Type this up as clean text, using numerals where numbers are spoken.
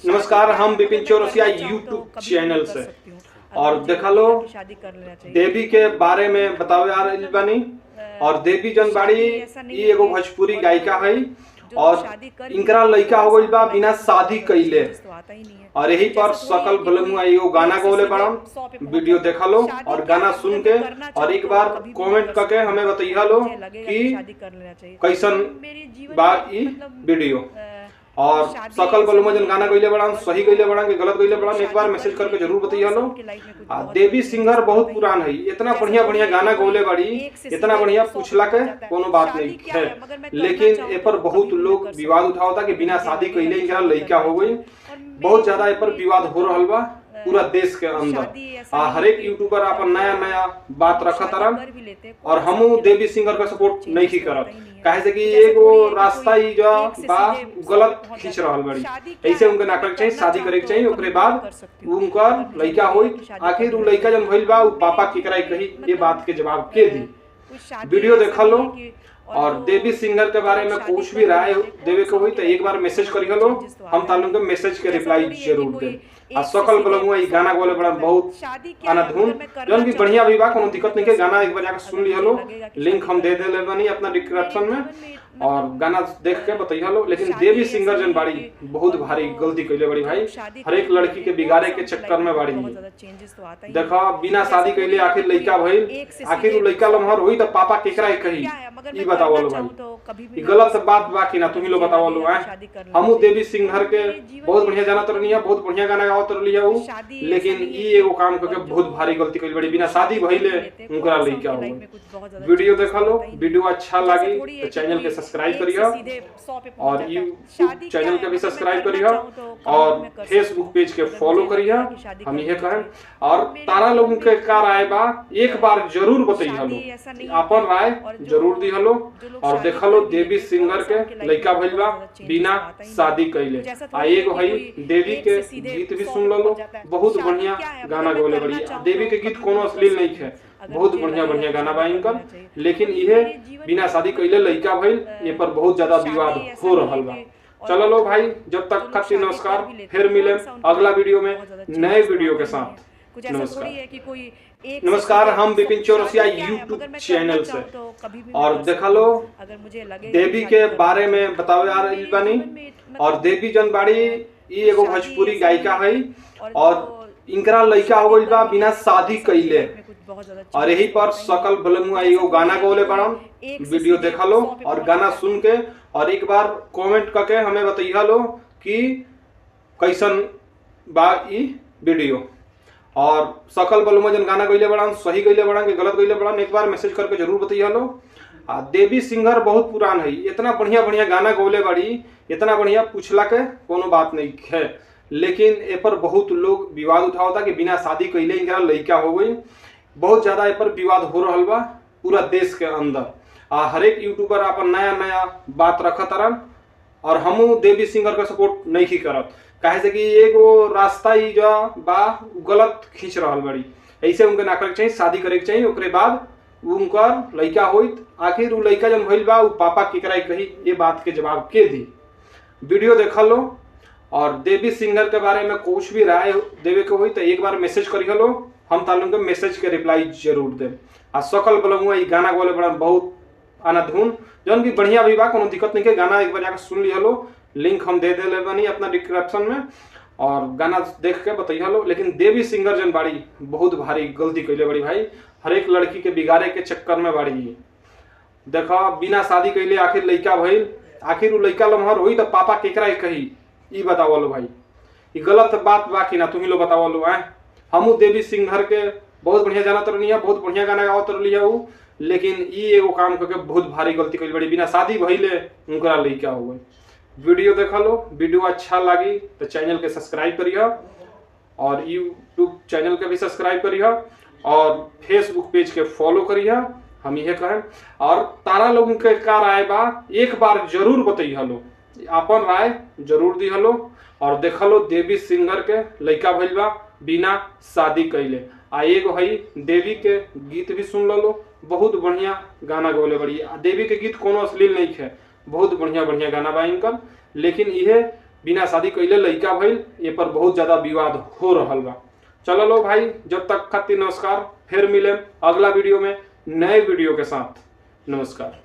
नमस्कार, हम Vipin Chaurasia YouTube channel से और देखा लो देवी के बारे में बतावे आ रही बानी। और देवी जन बाड़ी ई एगो भोजपुरी गायिका है और इनकरा लड़का हो गई बा बिना शादी कइले। और यही पर सकल बलमुआ एगो गाना गौले बड़न, वीडियो देखा लो और गाना सुन के और एक बार कमेंट करके हमें बताइए लो कि कैसन बा ई वीडियो। और सकल बलमुआ जन गाना गइले बड़न, सही गइले बड़न कि गलत गइले बड़न, एक बार मैसेज करके जरूर बताइए लो। देवी सिंगर बहुत पुरान है, इतना बढ़िया बढ़िया गाना गौले बड़ी, इतना बढ़िया पूछला के कोनो बात नहीं है। लेकिन ए पर बहुत लोग विवाद उठावता कि बिना शादी कइले इनका लड़का हो गई। बहुत ज्यादा ए पर विवाद हो रहल बा पूरा देश के अंदर। हर एक यूट्यूबर अपन नया नया बात रखत रहा और हमू देवी सिंगर का सपोर्ट नहीं की करत, काहे से कि एगो रास्ता ही जो बा गलत खींच रहल बड़ी। ऐसे उनके ना करे चाहिए, शादी करे के चाहिए, ओकरे बाद उनकर लड़का होई। आखिर उ लड़का जन भइल बा उ पापा केकरा कही, ये बात के जवाब के दी। वीडियो देखा लो और देवी सिंगर के बारे में कुछ भी राय देवे के होई तो एक बार मैसेज करिए लो, हम तालुम के मैसेज के रिप्लाई जरूर दे। आ सकल बलमुआ ई गाना गोले बड़ा बहुत अनधुन जौन भी बढ़िया भी बा, कोनो दिक्कत नहीं के। गाना एक बार जाकर सुन लिया लो, लिंक हम दे देले बानी अपना डिस्क्रिप्शन में और गाना देख के बताइए लो। लेकिन देवी सिंगर जन बाड़ी बहुत भारी गलती कइले बड़ी भाई, हर एक लड़की के बिगाड़े के चक्कर में बाड़ी। देखो बिना शादी कइले आखिर लड़का भइल, आखिर उ लड़का लम्हर होई तो पापा केकरा कही, ई बताओ लो भाई। ई गलत बात बा कि ना, तुम ही लोग बताओ लो। हमू देवी सिंगर के बहुत बढ़िया जानत रहनी, बहुत बढ़िया गाना गावत रहली है, लेकिन ई एगो काम करके बहुत भारी गलती कइल बड़ी, बिना शादी भइले उनकरा लड़का हो गई। वीडियो देखा लो, वीडियो अच्छा लगी तो चैनल के सब्सक्राइब करिए और यूट्यूब चैनल के भी सब्सक्राइब करिए और फेसबुक पेज के फॉलो करिए। हम यह कहें और तारा लोगों के का राय बा एक बार जरूर बताइए लो, अपन राय जरूर दी लो। और देखा लो देवी सिंगर के लड़का भइल बा बिना शादी कइले। आ एगो है देवी के गीत भी सुन लो, बहुत बढ़िया गाना गौले बड़ी। देवी के गीत कोनो अश्लील नहीं है, बहुत बढ़िया बढ़िया गाना बा इनका। लेकिन इहे बिना शादी कइले लड़का भइल, ये पर बहुत ज्यादा विवाद हो रहल बा। चलो लो भाई, जब तक खातिर नमस्कार, फिर मिले अगला वीडियो में नए वीडियो के साथ। नमस्कार, हम विपिन चौरसिया यूट्यूब चैनल से और देखा लो देवी के बारे में बतावे आ रही बानी। और देवी जन बाड़ी ई एगो भोजपुरी गायिका है और इनकरा लड़का हो गई बा बिना शादी कइले। और यही पर सकल बलमुआ एगो गाना गौले बड़न, वीडियो देखा लो और गाना सुन के और एक बार कमेंट करके हमें बताइए लो कि कैसन बा ई वीडियो। और सकल बलमुआ जन गाना गइले बड़न, सही गइले बड़न कि गलत गइले बड़न, एक बार मैसेज करके जरूर बताइए लो। देवी सिंगर बहुत पुरान है, इतना बढ़िया बढ़िया गाना गौले बड़ी, इतना बढ़िया पूछला के कोनो बात नहीं है। लेकिन ए पर बहुत लोग विवाद उठावता कि बिना शादी कइले इनका लड़का हो गई। बहुत ज्यादा ए पर विवाद हो रहल बा पूरा देश के अंदर। हर एक यूट्यूबर अपन नया नया बात रखत रहा और हमू देवी सिंगर का सपोर्ट नहीं की करत, काहे से कि एगो रास्ता ही जो बा गलत खींच रहल बड़ी। ऐसे उनके ना करे के चाहिए, शादी करे के चाहिए, ओकरे बाद उनकर लड़का होई। आखिर उ लड़का जन भइल बा उ पापा केकरा कही, ये बात के जवाब के दी। वीडियो देखा लो और देवी सिंगर के बारे में कुछ भी राय देवे के होई तो एक बार मैसेज करिए लो, हम तालुम के मैसेज के रिप्लाई जरूर दे। आ सकल बलमुआ ई गाना गौले बड़ा बहुत अनधुन जौन भी बढ़िया भी बा, कोनो दिक्कत नहीं के। गाना एक बार जाकर सुन लिया लो, लिंक हम दे देले बानी अपना डिस्क्रिप्शन में और गाना देख के बताइए लो। लेकिन देवी सिंगर जन बाड़ी बहुत भारी गलती कइले बड़ी भाई, हर एक लड़की के बिगाड़े के चक्कर में बाड़ी। देखो बिना शादी कइले आखिर लड़का भइल, आखिर उ लड़का लम्हर होई तो पापा केकरा कही, ई बताओ लो भाई। ई गलत बात बा कि ना, तुम ही लोग बताओ लो। हमू देवी सिंगर के बहुत बढ़िया जानत रहनी, बहुत बढ़िया गाना गावत रहली है, लेकिन ई एगो काम करके बहुत भारी गलती कइल बड़ी, बिना शादी भइले उनकरा लड़का हो गई। वीडियो देखा लो, वीडियो अच्छा लगी तो चैनल के सब्सक्राइब करिए और यूट्यूब चैनल के भी सब्सक्राइब करिए और फेसबुक पेज के फॉलो करिए। हम यह कहें और तारा लोगों के का राय बा एक बार जरूर बताइए लो, अपन राय जरूर दी लो। और देखा लो देवी सिंगर के लड़का भइल बा बिना शादी कइले। आ एगो है देवी के गीत भी सुन लो, बहुत बढ़िया गाना गौले बड़ी। देवी के गीत कोनो अश्लील नहीं है, बहुत बढ़िया बढ़िया गाना बा इनका। लेकिन इहे बिना शादी कइले लइका भइल, ये पर बहुत ज्यादा विवाद हो रहल बा। चलो लो भाई, जब तक खातिर नमस्कार, फिर मिले अगला वीडियो में नए वीडियो के साथ। नमस्कार।